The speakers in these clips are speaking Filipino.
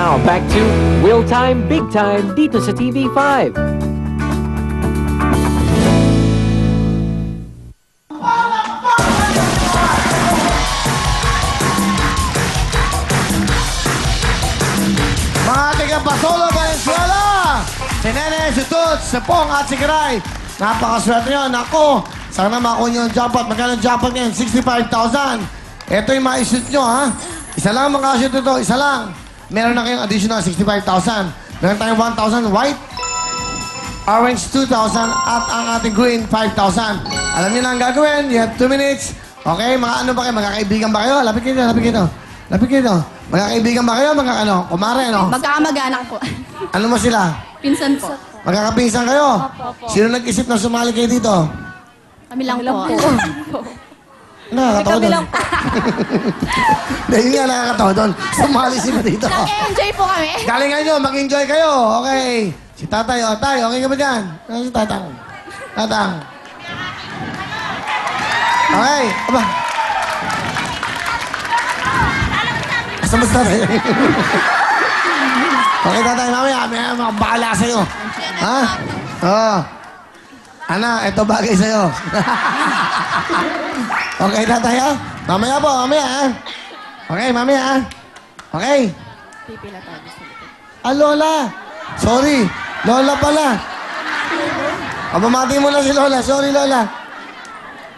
Now, back to Will Time, Big Time dito sa TV5. Mga taga-Basolo, Valenzuela! Si Nene, si Toots, si Pong at si Kiray. Napakaswerte nyo. Naku, sana makuha nyo yung jackpot. Magkano yung jackpot ngayon? 65,000. Ito yung ma-shoot nyo, ha? Isa lang ang makashoot ito. Isa lang. Meron na kayong additional 65,000. Meron tayong 1,000 white, orange 2,000, at ang ating green 5,000. Alam niyo na ang gagawin. You have 2 minutes. Okay, mga ano ba kayo? Magkakaibigan ba kayo? Lapit kayo, lapit kayo. Lapit kayo. Magkakaibigan ba kayo? Kumare, no? Magkakamag-anak po. Ano mo sila? Pinsan po. Magkakapinsan kayo? Sino nag-isip na sumali kayo dito? Kami lang po. Nakakatawa doon. Dahil nga nakakatawa doon. Sumali sila dito. Nag-enjoy po kami. Galingan nyo, mag-enjoy kayo. Okay. Si tatay, tay, okay ka ba dyan? Ano si tatang? Tatang. Okay. Aba. Asa mo si tatay? Okay, tatay, mamaya. May makabakala sa'yo. Ha? Oo. Ana, ito bagay sa'yo. Okay, tatay, ha? Mamaya po, mamaya, ha? Okay, mamaya, ha? Okay. Pipila tayo sa likod. Ah, Lola. Sorry. Lola pala. Pabamati mo na si Lola. Sorry, Lola.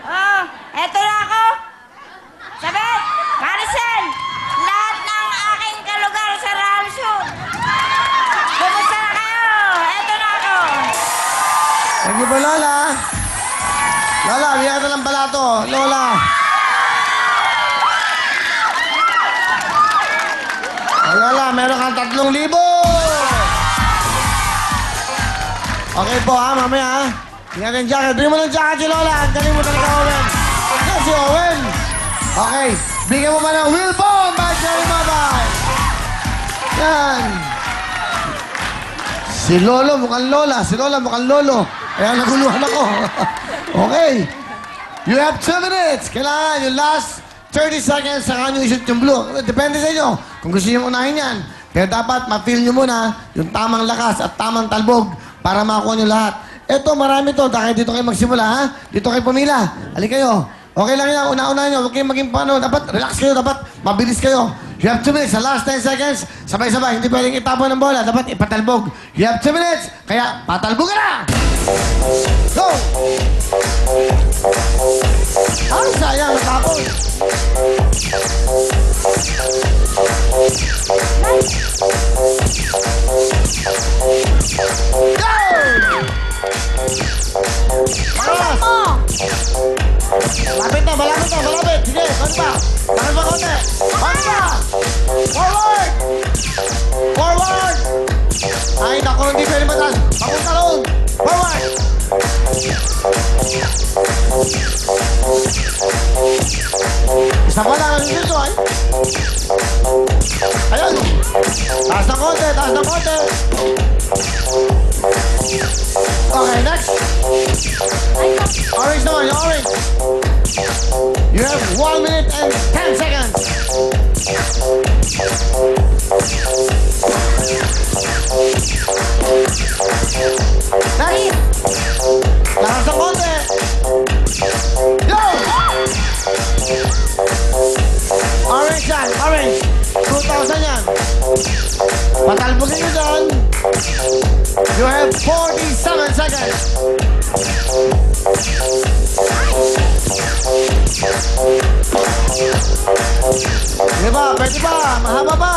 Oh, eto na ako. Sabit, Maricel, lahat ng aking kalugar sa Ramshoot. Kumusta na kayo? Eto na ako. Thank you po, Lola. Lola, bigyan ka ng balato. Lola. Oh, Lola, meron kang 3,000. Okay po, ha? Mamaya, ha? Bigyan ng jacket. Bigyan mo ng jacket si Lola. Ang galing mo talaga, Owen. Yan si Owen. Okay. Bigyan mo ba ng Wilbon by Jerry Mabay. Yan. Si Lolo mukhang Lola. Si Lola mukhang Lolo. Kaya naguluhan ako. Okay. You have 2 minutes. Kailangan yung last 30 seconds saka nyo ishoot yung blue. Depende sa inyo kung gusto nyo unahin yan. Pero dapat ma-feel nyo muna yung tamang lakas at tamang talbog para makuha nyo lahat. Eto, marami to. Dahil dito kayo magsimula, ha? Dito kayo pumila. Halika kayo. Okay lang yan. Una-una nyo. Huwag kayong maging paano. Dapat relax kayo. Dapat mabilis kayo. You have 2 minutes. Sa last 10 seconds, sabay-sabay. Hindi pwedeng itapon ng bola. Dapat ipatalbog. You have 2 minutes. Kaya, patalbog ka na! Go! Ay, sayang. Natapon. Go! Bakit mo? Malapit na, malapit na, malapit. Sige, konti pa. Bakit pa konti? Konti pa! Forward! Forward! Ay, naku, hindi pwede mataas. Papunta roon. Forward! Isa pa lang, ano dito, ay? Ayun! Taas ng konti, taas ng konti. Okay, next. Orange naman, yung orange. You have 1 minute and 10 seconds. Next. Lakas ng konti. Go! Orange yan, orange. 2,000 yan. Patalbogin nyo dyan. You have 47 seconds. Sige ba? Pwede ba? Mahaba ba?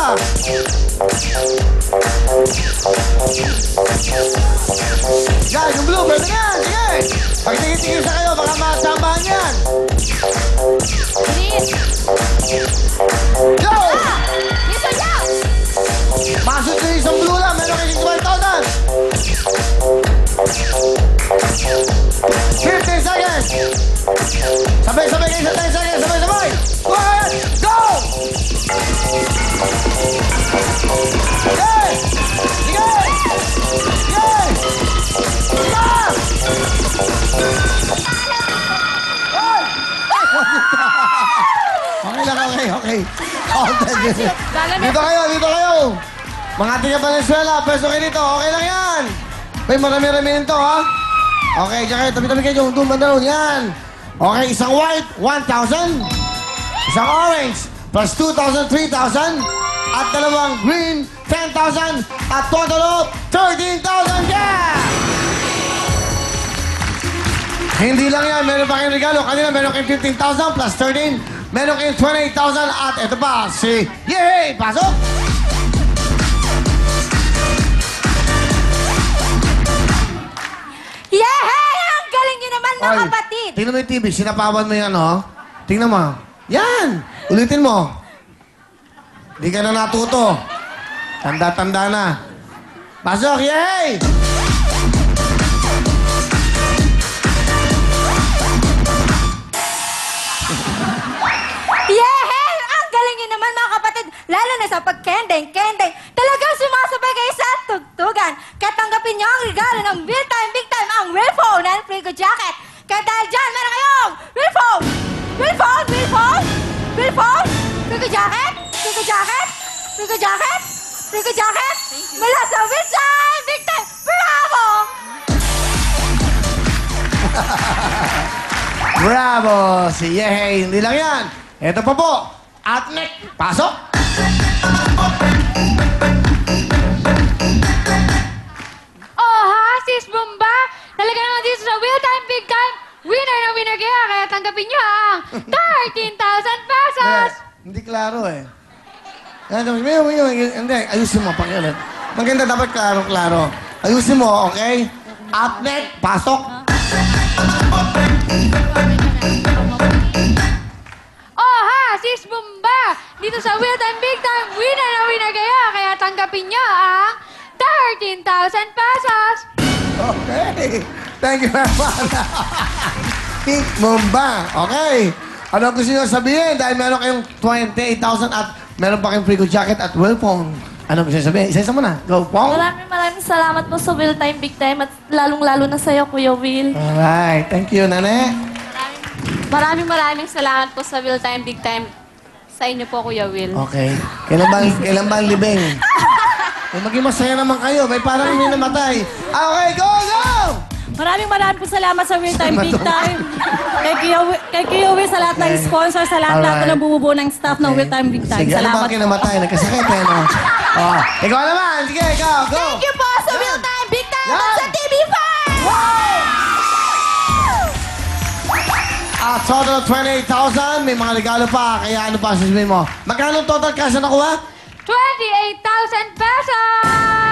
Guys, yung blue, pwede yan. Sige. Pag tingin-tingin sa kayo, baka masambahan yan. Please. Go! Listen now. Pasok sa isang blue lang. Meron kayo 65,000. 15 seconds. Sabay-sabay kayo sa 10 seconds. Sabay-sabay. Go ahead. Go! Sige! Sige! Sige! Stop! Hey! Okay lang, okay, okay. Dito kayo, dito kayo. Mga tiga Valenzuela, pwesto kayo dito. Okay lang yan. May marami-rami nito, ha? Okay, dyan kayo. Tabi-tabi kayo. Doon, banda ron. Yan. Okay, isang white, 1,000. Isang orange, plus 2,000, 3,000. At dalawang green, 10,000. At total of 13,000 cash! Hindi lang yan. Meron pa kayong regalo. Kanina meron kayong 15,000 plus 13. Meron kayong 28,000. At ito pa, si Yehey! Pasok! Yehey! Ang galing niyo naman, mga Oy, kapatid! tingnan mo yung TV. Sinapawan mo yan, oh. Tingnan mo. Yan! Ulitin mo. Di ka na natuto. Tanda-tanda na. Pasok! Yehey! Yehey! Ang galing niyo naman, mga kapatid! Lalo na sa pagkendeng-kendeng. Talagang sumasabay kayo sa tugtugan. Kaya tanggapin niyo ang regalo ng Real Time Big Time, ang Real Phone and Frigo Jacket. Kaya dahil dyan, meron kayong Real Phone! Real Phone! Real Phone! Real Phone! Frigo Jacket! Frigo Jacket! Frigo Jacket! Frigo Jacket! Mula sa Real Time Big Time! Bravo! Bravo! Si Yehey. Hindi lang yan. Ito pa po. Atnek. Pasok! Oh, ha? Sis Bomba? Talaga naman dito sa Real Time Big Time. Winner na winner kaya tanggapin nyo ang 13,000 pesos! Hindi klaro eh. Hindi, ayusin mo. Pakiulit. Maganda dapat klaro-klaro. Ayusin mo, okay? Atnek. Pasok! Oh, ha? Sis Bomba? Dito sa Real Time Big Time, winner na winner kaya tanggapin nyo ang 13,000 pesos! Okay. Thank you very much. Pink Mumba. Okay. Ano gusto nyo sabihin? Dahil meron kayong 28,000 at meron pa kayong Frigo Jacket at well phone. Ano gusto nyo sabihin? Isa-isa muna. Go, Pong. Maraming salamat po sa Will Time Big Time at lalong-lalo na sa'yo, Kuya Will. Alright. Thank you, Nane. Maraming salamat po sa Will Time Big Time sa inyo po, Kuya Will. Okay. Kailan ba ang libing? Maging masaya naman kayo. May parang hindi namatay. Okay, go, go! Maraming po salamat sa Real Time Big Time. Kay Kuya Will, sa lahat ng sponsor, sa lahat Alright. ng bububuo ng staff ng Real Time Big Time. Sige, ano ba Salamat. kinamatay? Nagkasakit, eh, no? Oh, ikaw naman. Sige, ikaw, go! Thank you po sa Real Time Big Time Yan. at sa TV5! Total of 28,000. May mga regalo pa. Kaya ano pa sasabihin mo? Magkano total cash na nakuha? 28,000 pesos!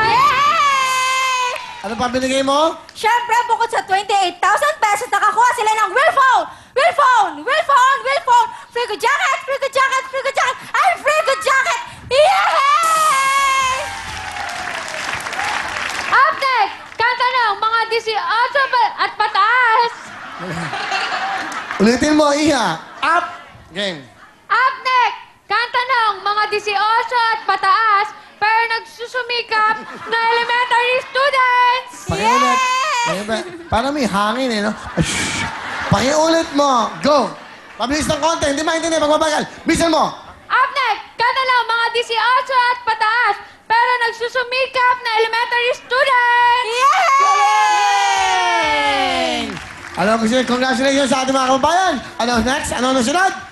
Yay! Ano pa binigay mo? Siyempre, bukod sa 28,000 pesos, nakakuha sila ng Real Phone! Real Phone! Real Phone! Real Phone! Frigo Jacket! Frigo Jacket! Frigo Jacket! Ay, Frigo Jacket! Yay! Up next, kanta ng mga 18 at pataas. Ulitin mo, Iha. Up! Game. Up next, kanta ng mga 18 at pataas pero nagsusumikap na elementary students. Pakiulit. Pakiulit. Parang may hangin eh, no? Shhh. Pakiulit mo. Go! Pabilis ng konti. Hindi maintindihan. Magbabagal. Bilisan mo. Up next, kanta ng mga 18 at pataas pero nagsusumikap na elementary students. Ano gusto nyo? Congratulations sa ating mga kababayan. Ano next? Ano sunod?